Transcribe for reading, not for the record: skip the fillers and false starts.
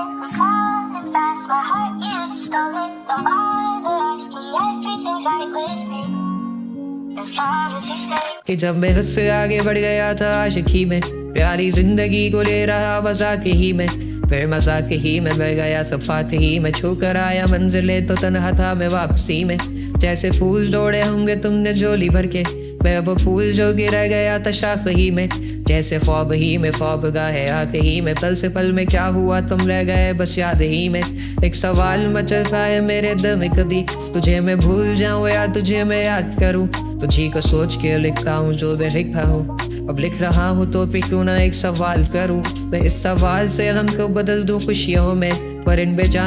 I'm falling fast, my heart you just stole it. Don't bother asking, everything's right with me as long as you stay. कि जब मैं उससे आगे बढ़ गया था आशिकी में, प्यारी जिंदगी को ले रहा मजाक ही में, फिर मजाक ही में बढ़ गया सफाक ही में, छू कर आया मंजिले तो तन्हा था मैं वापसी में। जैसे फूल दौड़े होंगे तुमने झोली भर के, मैं अब फूल जो गिर गया था शाख ही में। जैसे ख्वाब ही में ख्वाब गाहे आंख ही में, पल से पल में क्या हुआ तुम रह गए बस याद ही में। एक सवाल मचलता है मेरे दिल में, कभी तुझे मैं भूल जाऊं या तुझे मैं याद करूं। तुझी को सोच के लिखता हूँ जो मैं लिखा हूँ, अब लिख रहा हूँ तो फिर क्यों ना एक सवाल करूं। मैं इस सवाल से हमको बदल दूं खुशियों में, पर इन बेजान